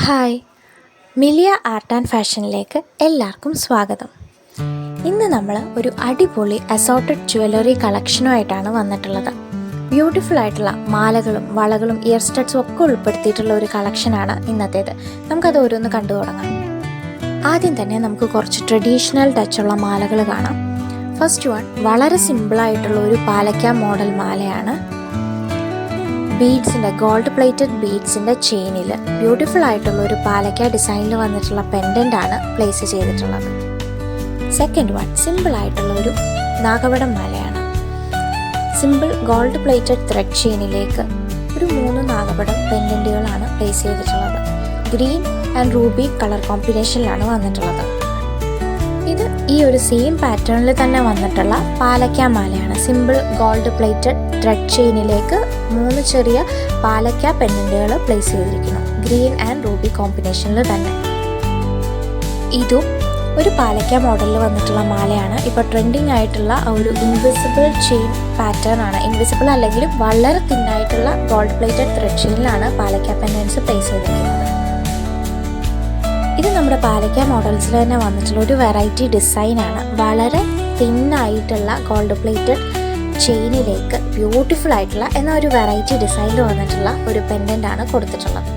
Hi, Millia art and ഫാഷനിലേക്ക് എല്ലാവർക്കും സ്വാഗതം. ഇന്ന് നമ്മൾ ഒരു അടിപൊളി അസോർട്ടഡ് ജ്വല്ലറി കളക്ഷനുമായിട്ടാണ് വന്നിട്ടുള്ളത്. ബ്യൂട്ടിഫുൾ ആയിട്ടുള്ള മാലകളും വളകളും ഇയർ സ്റ്റഡ്സും ഒക്കെ ഉൾപ്പെടുത്തിയിട്ടുള്ള ഒരു കളക്ഷനാണ് ഇന്നത്തേത്. നമുക്കത് ഓരോന്ന് കണ്ടു തുടങ്ങാം. ആദ്യം തന്നെ നമുക്ക് കുറച്ച് ട്രഡീഷണൽ ടച്ചുള്ള മാലകൾ കാണാം. ഫസ്റ്റ് വൺ വളരെ സിമ്പിളായിട്ടുള്ള ഒരു പാലക്ക മോഡൽ മാലയാണ്. ബീഡ്സിൻ്റെ ഗോൾഡ് പ്ലേറ്റഡ് ബീഡ്സിൻ്റെ ചെയിനിൽ ബ്യൂട്ടിഫുൾ ആയിട്ടുള്ള ഒരു പാലക്ക ഡിസൈനിൽ വന്നിട്ടുള്ള പെൻഡൻ്റാണ് പ്ലേസ് ചെയ്തിട്ടുള്ളത്. സെക്കൻഡ് വൺ സിമ്പിൾ ആയിട്ടുള്ള ഒരു നാഗവടം മാലയാണ്. സിമ്പിൾ ഗോൾഡ് പ്ലേറ്റഡ് ത്രെഡ് ചെയിനിലേക്ക് ഒരു 3 നാഗവടം പെൻഡൻറ്റുകളാണ് പ്ലേസ് ചെയ്തിട്ടുള്ളത്. ഗ്രീൻ ആൻഡ് റൂബി കളർ കോമ്പിനേഷനിലാണ് വന്നിട്ടുള്ളത്. ഇത് ഈ ഒരു സെയിം പാറ്റേണിൽ തന്നെ വന്നിട്ടുള്ള പാലക്ക മാലയാണ്. സിമ്പിൾ ഗോൾഡ് പ്ലേറ്റഡ് ത്രെഡ് ചെയിനിലേക്ക് 3 ചെറിയ പാലക്ക പെൻഡൻറ്റുകൾ പ്ലേസ് ചെയ്തിരിക്കുന്നു. ഗ്രീൻ ആൻഡ് റൂബി കോമ്പിനേഷനിൽ തന്നെ. ഇതും ഒരു പാലക്ക മോഡലിൽ വന്നിട്ടുള്ള മാലയാണ്. ഇപ്പോൾ ട്രെൻഡിങ് ആയിട്ടുള്ള ഒരു ഇൻവിസിബിൾ ചെയിൻ പാറ്റേൺ ആണ്. ഇൻവിസിബിൾ അല്ലെങ്കിൽ വളരെ തിന്നായിട്ടുള്ള ഗോൾഡ് പ്ലേറ്റഡ് ത്രെഡ് ചെയിനിലാണ് പാലക്ക പെൻഡൻറ്റ്സ് പ്ലേസ് ചെയ്തിരിക്കുന്നത്. ഇത് നമ്മുടെ പാലക്ക മോഡൽസിൽ തന്നെ വന്നിട്ടുള്ള ഒരു വെറൈറ്റി ഡിസൈനാണ്. വളരെ തിന്നായിട്ടുള്ള ഗോൾഡ് പ്ലേറ്റഡ് ചെയിനിലേക്ക് ബ്യൂട്ടിഫുൾ ആയിട്ടുള്ള എന്ന ഒരു വെറൈറ്റി ഡിസൈനിൽ വന്നിട്ടുള്ള ഒരു പെൻഡൻ്റാണ് കൊടുത്തിട്ടുള്ളത്.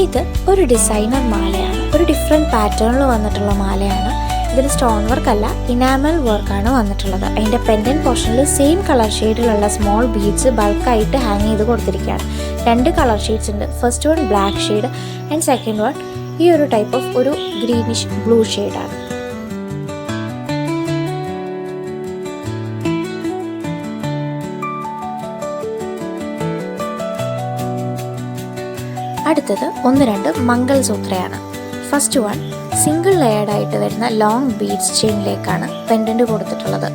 ഇത് ഒരു ഡിസൈനർ മാലയാണ്. ഒരു ഡിഫറെൻറ്റ് പാറ്റേണിൽ വന്നിട്ടുള്ള മാലയാണ്. ഇതിൽ സ്റ്റോൺ വർക്ക് അല്ല, ഇനാമൽ വർക്കാണ് വന്നിട്ടുള്ളത്. അതിൻ്റെ പെൻഡൻറ്റ് പോർഷനിൽ സെയിം കളർ ഷെയ്ഡിലുള്ള സ്മോൾ ബീഡ്സ് ബൾക്കായിട്ട് ഹാങ് ചെയ്ത് കൊടുത്തിരിക്കുകയാണ്. 2 കളർ ഷെയ്ഡ്സ് ഉണ്ട്. First one black shade and second one ഈ ഒരു ടൈപ്പ് ഓഫ് ഒരു ഗ്രീനിഷ് ബ്ലൂ ഷെയ്ഡാണ്. അടുത്തത് 1-2 മംഗൾസൂത്രയാണ്. ഫസ്റ്റ് വൺ സിംഗിൾ ലെയർഡായിട്ട് വരുന്ന ലോങ് ബീഡ്സ് ചെയിനിലേക്കാണ് പെൻഡൻറ്റ് കൊടുത്തിട്ടുള്ളത്.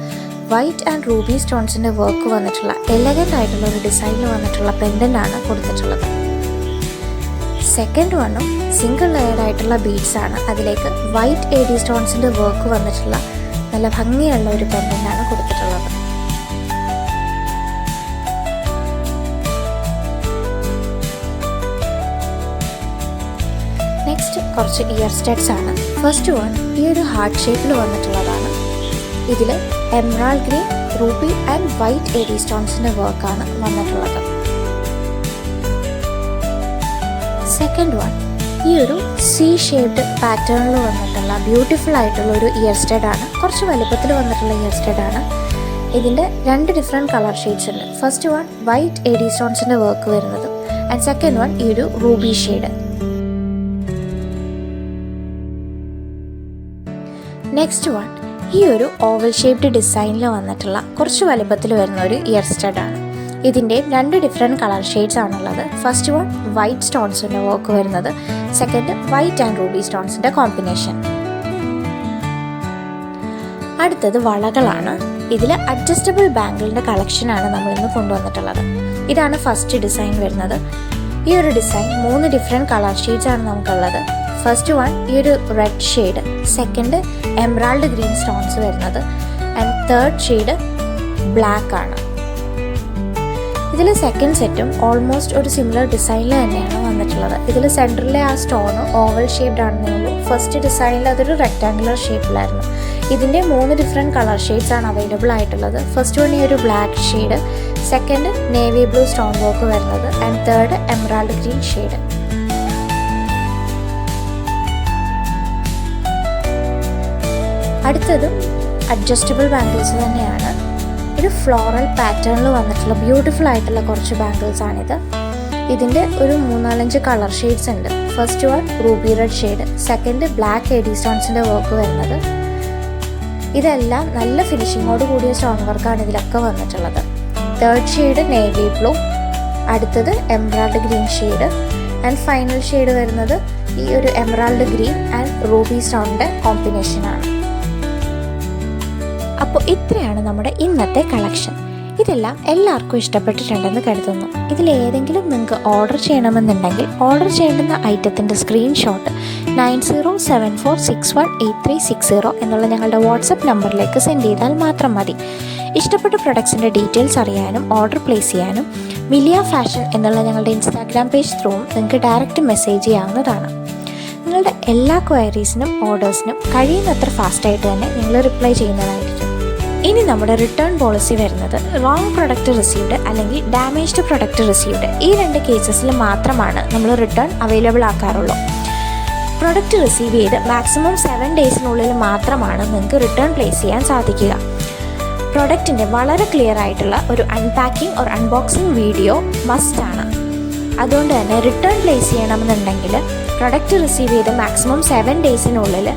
വൈറ്റ് ആൻഡ് റൂബി സ്റ്റോൺസിൻ്റെ വർക്ക് വന്നിട്ടുള്ള എലഗൻ്റ് ആയിട്ടുള്ള ഒരു ഡിസൈനിൽ വന്നിട്ടുള്ള പെൻഡൻ്റാണ് കൊടുത്തിട്ടുള്ളത്. സെക്കൻഡ് വണ്ണും സിംഗിൾ ലെയർഡായിട്ടുള്ള ബീഡ്സ് ആണ്. അതിലേക്ക് വൈറ്റ് AD സ്റ്റോൺസിൻ്റെ വർക്ക് വന്നിട്ടുള്ള നല്ല ഭംഗിയുള്ള ഒരു പെൻഡൻ്റാണ് കൊടുത്തിട്ടുള്ളത്. നെക്സ്റ്റ് കുറച്ച് ഇയർ സ്റ്റഡ്സ് ആണ്. ഫസ്റ്റ് വൺ ഈ ഒരു ഹാർട്ട് ഷേപ്പിൽ വന്നിട്ടുള്ളതാണ്. ഇതിൽ emerald green, Ruby and white AD സ്റ്റോൺസിൻ്റെ വർക്കാണ് വന്നിട്ടുള്ളത്. സെക്കൻഡ് വൺ ഈ ഒരു C ഷേപ്ഡ് പാറ്റേണിൽ വന്നിട്ടുള്ള ബ്യൂട്ടിഫുൾ ആയിട്ടുള്ള ഒരു ഇയർ സ്റ്റഡാണ്. കുറച്ച് വലുപ്പത്തിൽ വന്നിട്ടുള്ള ഇയർ സ്റ്റഡാണ്. ഇതിൻ്റെ 2 ഡിഫറെൻറ്റ് കളർ ഷെയ്ഡ്സ് ഉണ്ട്. ഫസ്റ്റ് വൺ വൈറ്റ് AD സ്റ്റോൺസിൻ്റെ വർക്ക് വരുന്നത് ആൻഡ് സെക്കൻഡ് വൺ ഈ ഒരു റൂബി ഷെയ്ഡ്. നെക്സ്റ്റ് വൺ ഈ ഒരു ഓവൽ ഷേപ്ഡ് ഡിസൈനിൽ വന്നിട്ടുള്ള കുറച്ച് വലുപ്പത്തിൽ വരുന്ന ഒരു ഇയർ സ്റ്റഡാണ്. ഇതിൻ്റെ 2 ഡിഫറെൻറ്റ് കളർ ഷെയ്ഡ്സ് ആണുള്ളത്. ഫസ്റ്റ് വൺ വൈറ്റ് സ്റ്റോൺസിൻ്റെ വർക്ക് വരുന്നത്, സെക്കൻഡ് വൈറ്റ് ആൻഡ് റൂബി സ്റ്റോൺസിൻ്റെ കോമ്പിനേഷൻ. അടുത്തത് വളകളാണ്. ഇതിൽ അഡ്ജസ്റ്റബിൾ ബാംഗിളിൻ്റെ കളക്ഷനാണ് നമ്മളിന്ന് കൊണ്ടുവന്നിട്ടുള്ളത്. ഇതാണ് ഫസ്റ്റ് ഡിസൈൻ വരുന്നത്. ഈ ഒരു ഡിസൈൻ 3 ഡിഫറെൻറ്റ് കളർ ഷെയ്ഡ്സ് ആണ് നമുക്കുള്ളത്. ഫസ്റ്റ് വൺ ഈ ഒരു red shade, second emerald green stones വരുന്നത് ആൻഡ് തേർഡ് ഷെയ്ഡ് ബ്ലാക്ക് ആണ്. ഇതിൽ സെക്കൻഡ് സെറ്റും ഓൾമോസ്റ്റ് ഒരു സിമിലർ ഡിസൈനിൽ തന്നെയാണ് വന്നിട്ടുള്ളത്. ഇതിൽ സെൻറ്ററിലെ ആ സ്റ്റോൺ ഓവൽ ഷേപ്ഡ് ആണെന്നേ ഉള്ളൂ. ഫസ്റ്റ് ഡിസൈനിൽ അതൊരു റെക്ടാങ്കുലർ ഷേപ്പിലായിരുന്നു. ഇതിൻ്റെ 3 ഡിഫറെൻറ്റ് കളർ ഷെയ്ഡ്സ് ആണ് അവൈലബിൾ ആയിട്ടുള്ളത്. ഫസ്റ്റ് വൺ ഈ ഒരു black shade, second navy blue stone work വരുന്നത് and third emerald green shade. അടുത്തതും അഡ്ജസ്റ്റബിൾ ബാംഗിൾസ് തന്നെയാണ്. ഒരു ഫ്ലോറൽ പാറ്റേണിൽ വന്നിട്ടുള്ള ബ്യൂട്ടിഫുൾ ആയിട്ടുള്ള കുറച്ച് ബാംഗിൾസ് ആണിത്. ഇതിൻ്റെ ഒരു 3-4 കളർ ഷെയ്ഡ്സ് ഉണ്ട്. First one ruby red shade, second black AD സ്റ്റോൺസിൻ്റെ വർക്ക് വരുന്നത്. ഇതെല്ലാം നല്ല ഫിനിഷിങ്ങോട് കൂടിയ സ്റ്റോൺ വർക്കാണ് ഇതിലൊക്കെ വന്നിട്ടുള്ളത്. തേർഡ് ഷെയ്ഡ് നേവി ബ്ലൂ, അടുത്തത് emerald green shade and final shade വരുന്നത് ഈ ഒരു എമറാൾഡ് ഗ്രീൻ ആൻഡ് റൂബി സ്റ്റോണിൻ്റെ കോമ്പിനേഷനാണ്. അപ്പോൾ ഇത്രയാണ് നമ്മുടെ ഇന്നത്തെ കളക്ഷൻ. ഇതെല്ലാം എല്ലാവർക്കും ഇഷ്ടപ്പെട്ടിട്ടുണ്ടെന്ന് കരുതുന്നു. ഇതിലേതെങ്കിലും നിങ്ങൾക്ക് ഓർഡർ ചെയ്യണമെന്നുണ്ടെങ്കിൽ ഓർഡർ ചെയ്യേണ്ടുന്ന ഐറ്റത്തിൻ്റെ സ്ക്രീൻഷോട്ട് 9074618360 എന്നുള്ള ഞങ്ങളുടെ വാട്സപ്പ് നമ്പറിലേക്ക് സെൻഡ് ചെയ്താൽ മാത്രം മതി. ഇഷ്ടപ്പെട്ട പ്രൊഡക്ട്സിൻ്റെ ഡീറ്റെയിൽസ് അറിയാനും ഓർഡർ പ്ലേസ് ചെയ്യാനും മിലിയ ഫാഷൻ എന്നുള്ള ഞങ്ങളുടെ ഇൻസ്റ്റാഗ്രാം പേജ് ത്രൂവും നിങ്ങൾക്ക് ഡയറക്റ്റ് മെസ്സേജ് ചെയ്യാവുന്നതാണ്. നിങ്ങളുടെ എല്ലാ ക്വയറീസിനും ഓർഡേഴ്സിനും കഴിയുന്നത്ര ഫാസ്റ്റായിട്ട് തന്നെ നിങ്ങൾ റിപ്ലൈ ചെയ്യുന്നതായിരിക്കും. ഇനി നമ്മുടെ റിട്ടേൺ പോളിസി വരുന്നത് റോങ് പ്രൊഡക്റ്റ് റിസീവ്ഡ് അല്ലെങ്കിൽ ഡാമേജ്ഡ് പ്രൊഡക്റ്റ് റിസീവ്ഡ് ഈ 2 കേസസിൽ മാത്രമാണ് നമ്മൾ റിട്ടേൺ അവൈലബിൾ ആക്കാറുള്ളൂ. പ്രൊഡക്റ്റ് റിസീവ് ചെയ്ത് മാക്സിമം 7 ഡേയ്സിനുള്ളിൽ മാത്രമാണ് നിങ്ങൾക്ക് റിട്ടേൺ പ്ലേസ് ചെയ്യാൻ സാധിക്കുക. പ്രൊഡക്റ്റിൻ്റെ വളരെ ക്ലിയർ ആയിട്ടുള്ള ഒരു അൺപാക്കിംഗ് ഓർ അൺബോക്സിംഗ് വീഡിയോ മസ്റ്റാണ്. അതുകൊണ്ട് തന്നെ റിട്ടേൺ പ്ലേസ് ചെയ്യണമെന്നുണ്ടെങ്കിൽ പ്രൊഡക്റ്റ് റിസീവ് ചെയ്ത് മാക്സിമം 7 ഡേയ്സിനുള്ളിൽ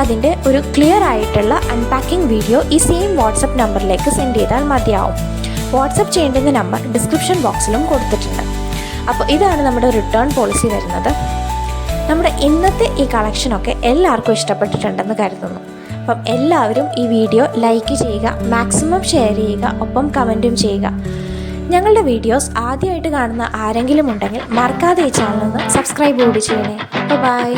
അതിൻ്റെ ഒരു ക്ലിയർ ആയിട്ടുള്ള അൺപാക്കിംഗ് വീഡിയോ ഈ സെയിം വാട്സപ്പ് നമ്പറിലേക്ക് സെൻഡ് ചെയ്താൽ മതിയാവും. വാട്സപ്പ് ചെയ്യേണ്ടുന്ന നമ്പർ ഡിസ്ക്രിപ്ഷൻ ബോക്സിലും കൊടുത്തിട്ടുണ്ട്. അപ്പോൾ ഇതാണ് നമ്മുടെ റിട്ടേൺ പോളിസി വരുന്നത്. നമ്മുടെ ഇന്നത്തെ ഈ കളക്ഷനൊക്കെ എല്ലാവർക്കും ഇഷ്ടപ്പെട്ടിട്ടുണ്ടെന്ന് കരുതുന്നു. അപ്പം എല്ലാവരും ഈ വീഡിയോ ലൈക്ക് ചെയ്യുക, മാക്സിമം ഷെയർ ചെയ്യുക, ഒപ്പം കമൻറ്റും ചെയ്യുക. ഞങ്ങളുടെ വീഡിയോസ് ആദ്യമായിട്ട് കാണുന്ന ആരെങ്കിലും ഉണ്ടെങ്കിൽ മറക്കാതെ ഈ ചാനൽ ഒന്ന് സബ്സ്ക്രൈബ് കൂടി ചെയ്യണേ. ബൈ.